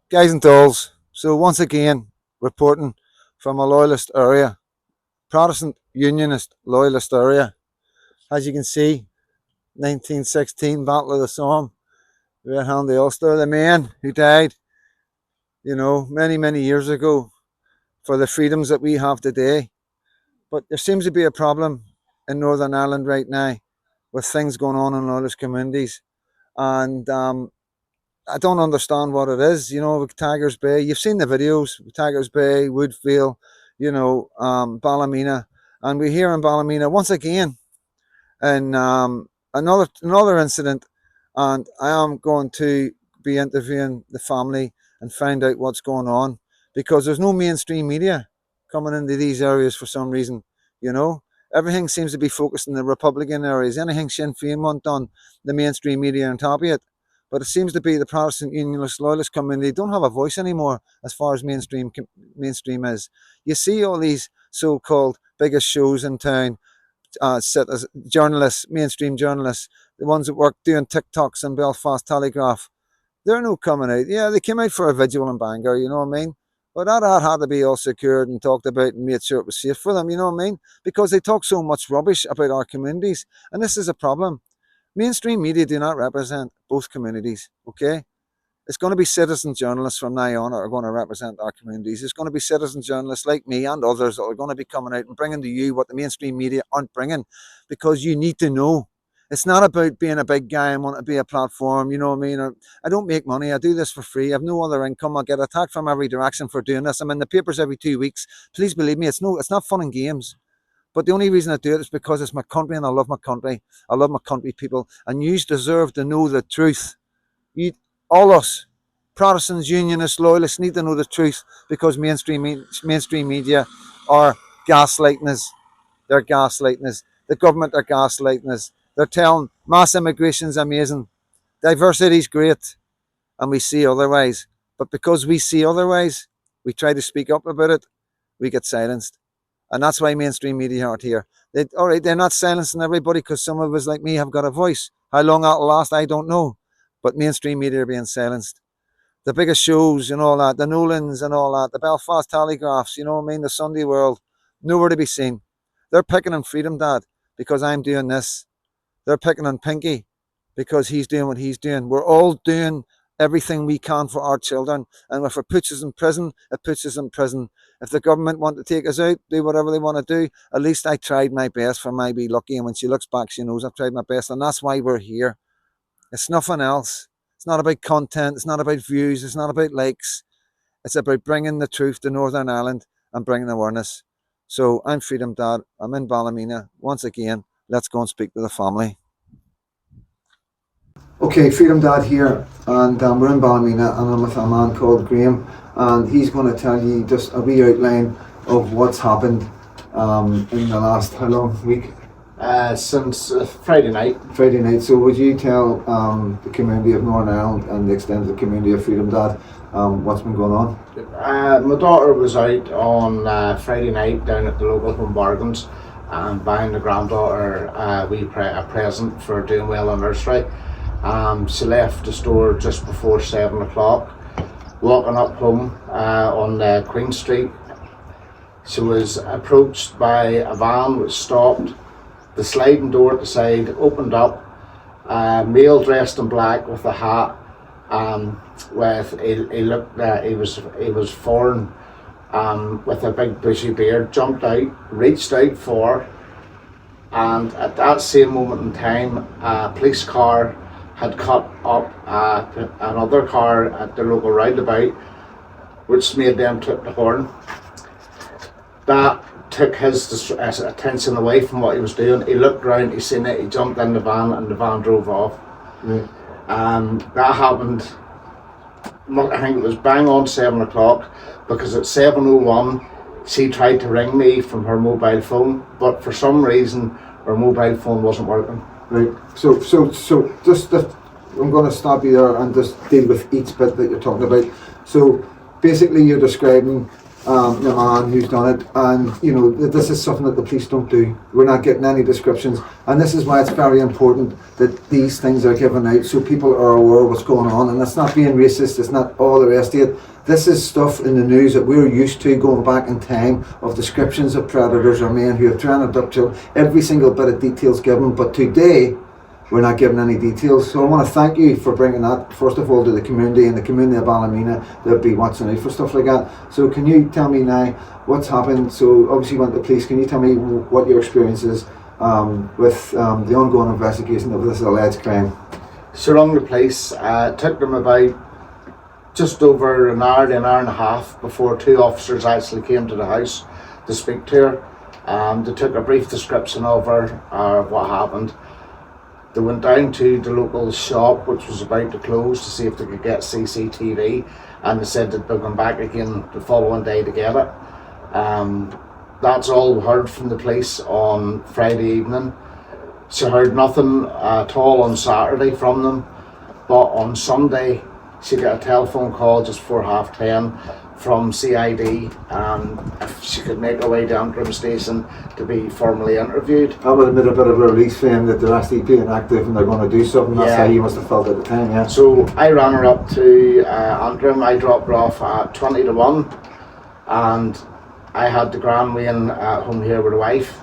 Guys and dolls, so once again, reporting from a loyalist area, Protestant Unionist loyalist area. As you can see, 1916 Battle of the Somme, right hand the Ulster, the man who died, many, many years ago for the freedoms that we have today. But there seems to be a problem in Northern Ireland right now with things going on in loyalist communities. And I don't understand what it is, with Tigers Bay. You've seen the videos, Tigers Bay, Woodfield, Ballymena. And we're here in Ballymena once again in another incident. And I am going to be interviewing the family and find out what's going on, because there's no mainstream media coming into these areas for some reason, Everything seems to be focused in the Republican areas. Anything Sinn Féin want done, the mainstream media on top of it. But it seems to be the Protestant Unionist Loyalist community don't have a voice anymore as far as mainstream is. You see all these so-called biggest shows in town, journalists, mainstream journalists, the ones that work doing TikToks in Belfast Telegraph. They're no coming out. Yeah, they came out for a vigil in Bangor, you know what I mean? But that had to be all secured and talked about and made sure it was safe for them, you know what I mean? Because they talk so much rubbish about our communities. And this is a problem. Mainstream media do not represent both communities, okay? It's going to be citizen journalists from now on that are going to represent our communities. It's going to be citizen journalists like me and others that are going to be coming out and bringing to you what the mainstream media aren't bringing, because you need to know. It's not about being a big guy and wanting to be a platform, you know what I mean? I don't make money. I do this for free. I have no other income. I get attacked from every direction for doing this. I'm in the papers every 2 weeks. Please believe me, it's not fun and games. But the only reason I do it is because it's my country and I love my country. I love my country people. And you deserve to know the truth. All us, Protestants, Unionists, Loyalists, need to know the truth, because mainstream media are gaslighting us. They're gaslighting us. The government are gaslighting us. They're telling mass immigration is amazing. Diversity is great. And we see otherwise. But because we see otherwise, we try to speak up about it, we get silenced. And that's why mainstream media aren't here. They're not silencing everybody, because some of us like me have got a voice. How long that'll last, I don't know. But mainstream media are being silenced. The biggest shows and all that, the Nolans and all that, the Belfast Telegraphs, you know what I mean, the Sunday World, nowhere to be seen. They're picking on Freedom Dad because I'm doing this. They're picking on Pinky because he's doing what he's doing. We're all doing everything we can for our children. And if it puts us in prison, it puts us in prison. If the government want to take us out, do whatever they want to do, at least I tried my best for my be lucky. And when she looks back, she knows I've tried my best. And that's why we're here. It's nothing else. It's not about content. It's not about views. It's not about likes. It's about bringing the truth to Northern Ireland and bringing awareness. So I'm Freedom Dad. I'm in Ballymena. Once again, let's go and speak to the family. Okay, Freedom Dad here, and we're in Ballymena, and I'm with a man called Graham, and he's going to tell you just a wee outline of what's happened in the last, how long, week? Since Friday night. Friday night. So would you tell the community of Northern Ireland and the extended community of Freedom Dad what's been going on? My daughter was out on Friday night down at the local Home Bargains and buying the granddaughter a present for doing well on nursery. She left the store just before 7 o'clock, walking up home on Queen Street. She was approached by a van which stopped. The sliding door at the side opened up. A male dressed in black with a hat, he was foreign, with a big bushy beard, jumped out, reached out for her, and at that same moment in time, a police car had cut up another car at the local roundabout, which made them trip the horn. That took his attention away from what he was doing. He looked round, he seen it, he jumped in the van, and the van drove off. That happened, I think it was bang on 7 o'clock, because at 7:01 she tried to ring me from her mobile phone, but for some reason her mobile phone wasn't working. Right, so just I'm going to stop you there and just deal with each bit that you're talking about. So basically you're describing the man who's done it, and you know this is something that the police don't do. We're not getting any descriptions, and this is why it's very important that these things are given out so people are aware of what's going on. And it's not being racist, it's not all the rest of it. This is stuff in the news that we're used to going back in time, of descriptions of predators or men who have tried to abduct children. Every single bit of details given, but today we're not giving any details. So I want to thank you for bringing that, first of all, to the community and the community of Ballymena. They'll be watching out for stuff like that. So can you tell me now what's happened? So obviously you went to police. Can you tell me what your experience is with the ongoing investigation of this alleged crime? So rung the police. It took them about just over an hour to an hour and a half before two officers actually came to the house to speak to her. They took a brief description of her, what happened. They went down to the local shop, which was about to close, to see if they could get CCTV, and they said that they'll come back again the following day to get it. That's all we heard from the police on Friday evening. She heard nothing at all on Saturday from them, but on Sunday she got a telephone call just before 10:30 from CID, if she could make her way to Antrim station to be formally interviewed. That would have been a bit of a relief for him that they're actually being active and they're going to do something. That's how you must have felt at the time, yeah. So I ran her up to Antrim. I dropped her off at 20 to 1, and I had the Grand Wayne at home here with a wife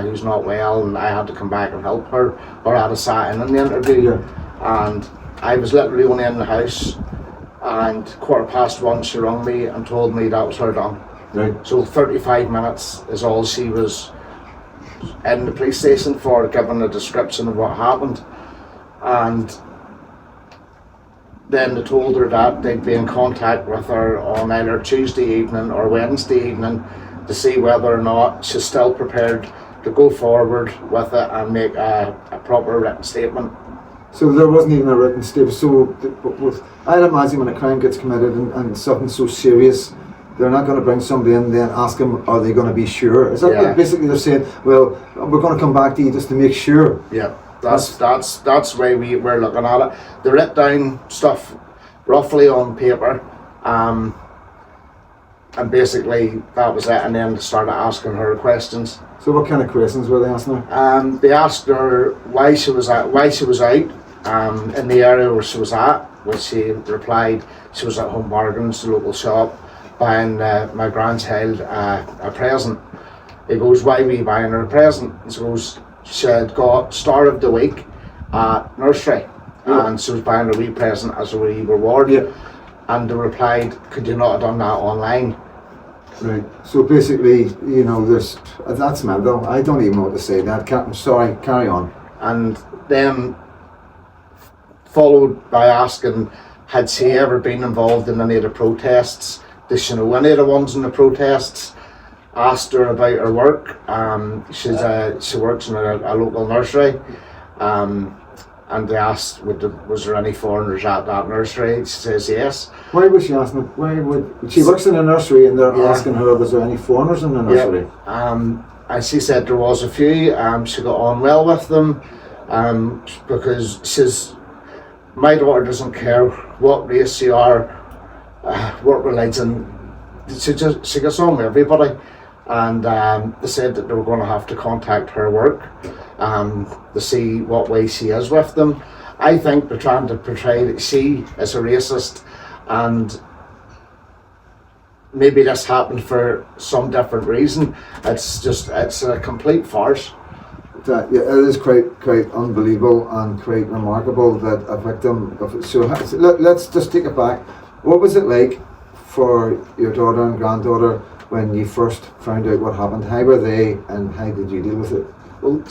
who's not well, and I had to come back and help her, or I'd have sat in the interview. And I was literally only in the house, and 1:15 she rang me and told me that was her done. Right. So 35 minutes is all she was in the police station for, giving a description of what happened. And then they told her that they'd be in contact with her on either Tuesday evening or Wednesday evening to see whether or not she's still prepared to go forward with it and make a proper written statement. So there wasn't even a written statement. So I'd imagine when a crime gets committed and something so serious, they're not going to bring somebody in then ask them, are they going to be sure? Is that what basically they're saying? Well, we're going to come back to you just to make sure. Yeah, that's the way we're looking at it. They wrote down stuff roughly on paper, and basically that was it. And then they started asking her questions. So what kind of questions were they asking her? They asked her why she was out in the area where she was at, which she replied she was at Home Bargains, the local shop, buying my grandchild a present. He goes, why were you buying her a present? He goes, she had got Star of the Week at nursery, and she was buying a wee present as a wee reward. And they replied, could you not have done that online? Right. So basically, you know, that's mental. I don't even know what to say. I'm sorry, carry on. And then followed by asking, had she ever been involved in any of the protests? Does she know any of the ones in the protests? Asked her about her work. She works in a local nursery. And they asked, was there any foreigners at that nursery? She says yes. Why was she asking? She works in a nursery and they're asking her, was there any foreigners in the nursery? And she said there was a few. She got on well with them, because my daughter doesn't care what race you are, what religion. She gets on with everybody. And they said that they were going to have to contact her work to see what way she is with them. I think they're trying to portray that she is a racist, and maybe this happened for some different reason. It's a complete farce. It is quite unbelievable and quite remarkable that a victim of. So let's just take it back. What was it like for your daughter and granddaughter when you first found out what happened? How were they, and how did you deal with it? Well,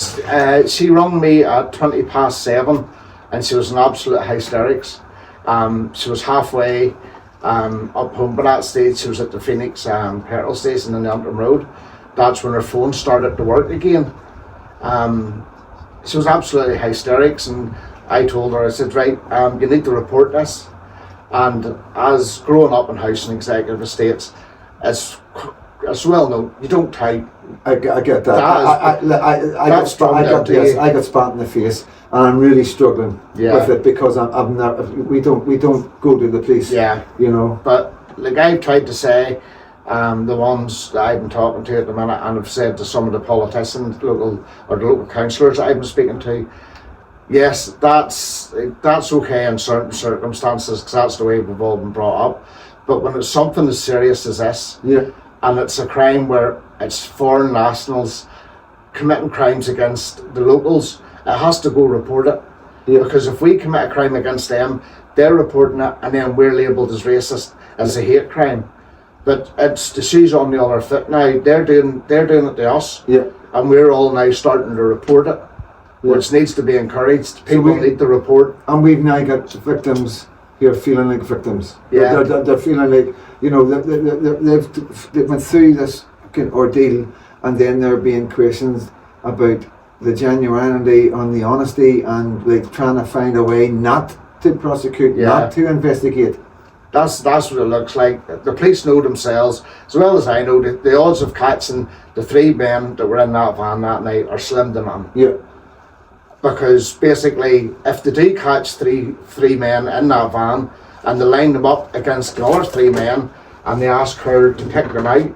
she rang me at 7:20, and she was in absolute hysterics. She was halfway up home by that stage. She was at the Phoenix petrol station in the Antrim Road. That's when her phone started to work again. She was absolutely hysterics, and I told her, I said, right, you need to report this. And as growing up in housing executive estates, it's well known, you don't type. I get that. I got spat in the face, and I'm really struggling with it because we don't go to the police. Yeah. You know. But like I've tried to say, the ones that I've been talking to at the minute, and I've said to some of the politicians, the local councillors I've been speaking to, yes, that's okay in certain circumstances because that's the way we've all been brought up. But when it's something as serious as this, and it's a crime where it's foreign nationals committing crimes against the locals, it has to go report it. Because if we commit a crime against them, they're reporting it, and then we're labelled as racist, as a hate crime. But it's the shoes on the other foot now. They're doing it to us, and we're all now starting to report it, which needs to be encouraged. People need to report. And we've now got victims here feeling like victims. Yeah. They're feeling like, you know, they've went through this ordeal, and then they're being questioned about the genuinity and the honesty, and like trying to find a way not to prosecute, not to investigate. That's what it looks like. The police know themselves, as well as I know, that the odds of catching the 3 men that were in that van that night are slim to none. Yeah. Because basically, if they do catch three men in that van, and they line them up against the other 3 men, and they ask her to pick them out,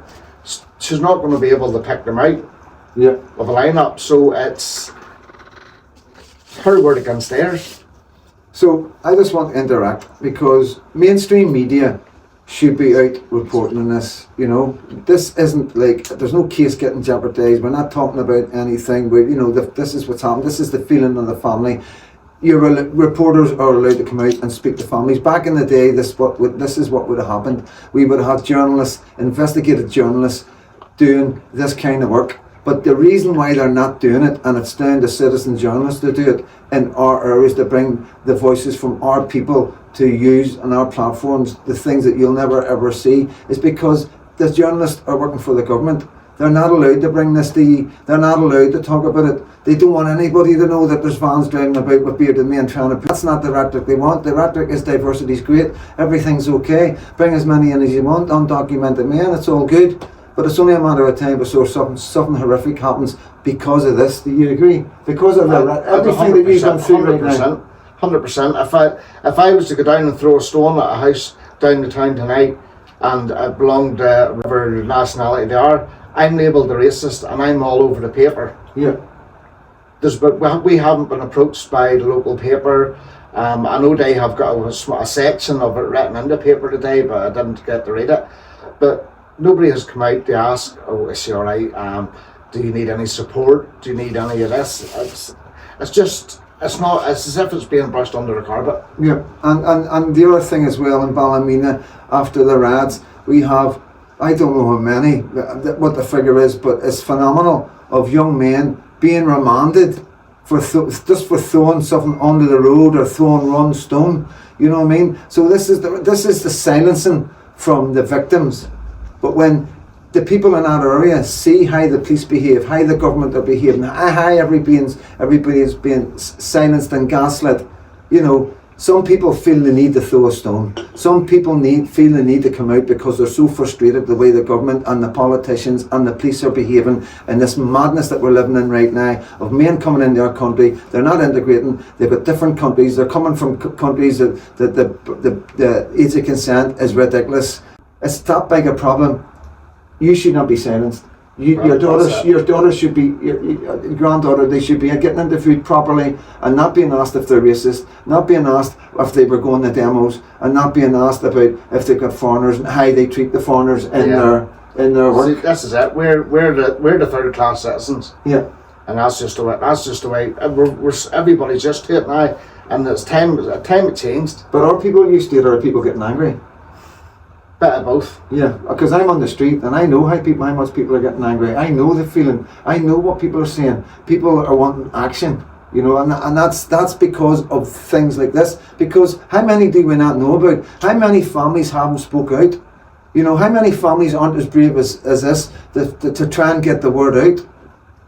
she's not going to be able to pick them out of a lineup. So it's her word against theirs. So I just want to interact, because mainstream media should be out reporting on this. You know, this isn't like, there's no case getting jeopardised. We're not talking about anything where, you know, this is what's happened. This is the feeling of the family. Reporters are allowed to come out and speak to families. Back in the day, this is what would have happened. We would have had journalists, investigative journalists, doing this kind of work. But the reason why they're not doing it, and it's down to citizen journalists to do it in our areas, to bring the voices from our people to use on our platforms, the things that you'll never ever see, is because the journalists are working for the government. They're not allowed to bring this to you. They're not allowed to talk about it. They don't want anybody to know that there's vans driving about with bearded men trying to... That's not the rhetoric they want. The rhetoric is diversity's great, everything's okay, bring as many in as you want, undocumented men, it's all good. But it's only a matter of time before something horrific happens because of this. Do you agree? Because of everything that you've gone through right now. 100%. If I was to go down and throw a stone at a house down the town tonight, and it belonged to whatever nationality they are, I'm labelled a racist, and I'm all over the paper. Yeah. But we haven't been approached by the local paper. I know they have got a section of it written in the paper today, but I didn't get to read it. But nobody has come out to ask, oh, is she alright? Do you need any support? Do you need any of this? It's as if it's being brushed under the carpet. Yeah, and the other thing as well in Ballymena, after the raids, we have, I don't know how many, what the figure is, but it's phenomenal, of young men being remanded for just for throwing something onto the road or throwing one stone. You know what I mean? So this is the silencing from the victims. But when the people in that area see how the police behave, how the government are behaving, how everybody is being silenced and gaslit, you know, some people feel the need to throw a stone. Some people feel the need to come out because they're so frustrated the way the government and the politicians and the police are behaving in this madness that we're living in right now, of men coming into our country. They're not integrating. They've got different countries. They're coming from countries that the age of consent is ridiculous. It's that big a problem. You should not be silenced. Your daughter should be, your granddaughter, they should be getting into food properly and not being asked if they're racist, not being asked if they were going to demos, and not being asked about if they've got foreigners and how they treat the foreigners in their work. See, this is it. We're the third class citizens. Yeah. And that's just the way. We're everybody's just to it now, and it's time it changed. But are people used to it, or are people getting angry? Bit of both. Yeah, because I'm on the street and I know how much people are getting angry. I know the feeling. I know what people are saying. People are wanting action, you know, and that's because of things like this. Because how many do we not know about? How many families haven't spoke out? You know, how many families aren't as brave as this to try and get the word out?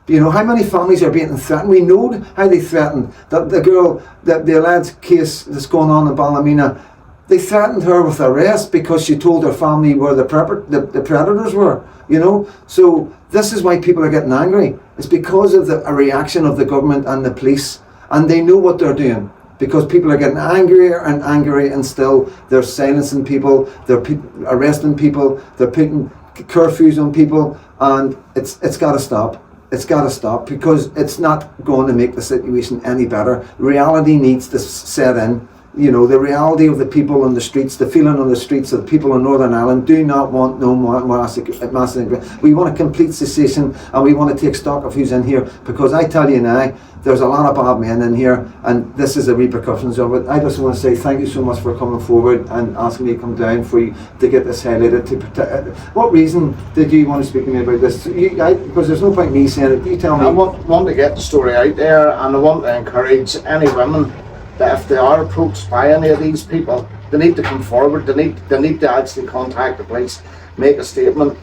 You know, how many families are being threatened? We know how they threatened. That the girl, the lad's case that's going on in Ballymena, they threatened her with arrest because she told her family where the predators were, you know. So this is why people are getting angry. It's because of a reaction of the government and the police, and they know what they're doing, because people are getting angrier and angrier, and still they're silencing people, they're arresting people, they're putting curfews on people, and it's got to stop. It's got to stop, because it's not going to make the situation any better. Reality needs to set in. You know, the reality of the people on the streets, the feeling on the streets of the people in Northern Ireland do not want no more massive. We want a complete cessation, and we want to take stock of who's in here, because I tell you now, there's a lot of bad men in here, and this is the repercussions of it. I just want to say thank you so much for coming forward and asking me to come down for you to get this highlighted. To protect. What reason did you want to speak to me about this? Because there's no point me saying it. You tell me. I want to get the story out there, and I want to encourage any women that if they are approached by any of these people, they need to come forward. They need to actually contact the police, make a statement.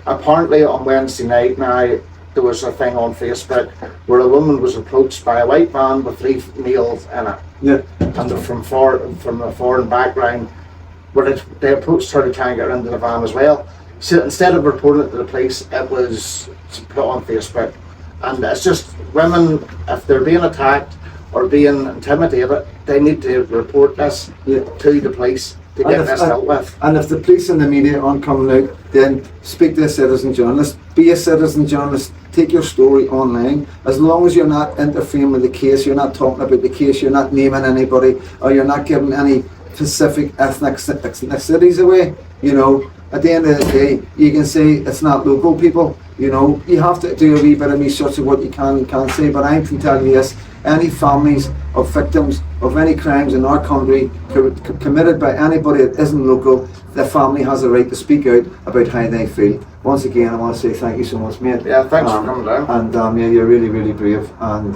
Apparently on Wednesday night now, there was a thing on Facebook where a woman was approached by a white van with 3 males in it. Yeah. And they're from a foreign background, where they approached her to try and get her into the van as well. So instead of reporting it to the police, it was put on Facebook. And it's just, women, if they're being attacked or being intimidated, they need to report this to the police to get this dealt with. And if the police and the media aren't coming out, then speak to a citizen journalist. Be a citizen journalist. Take your story online. As long as you're not interfering with the case, you're not talking about the case, you're not naming anybody, or you're not giving any specific ethnicities away. You know, at the end of the day, you can say it's not local people. You know, you have to do a wee bit of research of what you can and can't say. But I can tell you this: any families of victims of any crimes in our country committed by anybody that isn't local, the family has a right to speak out about how they feel. Once again, I want to say thank you so much, mate. Yeah, thanks for coming down. And yeah, you're really, really brave, and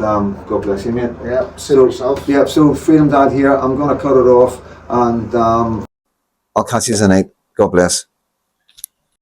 God bless you, mate. Yeah, see yourself. Yeah, so Freedom Dad here. I'm going to cut it off, and I'll catch you tonight. God bless.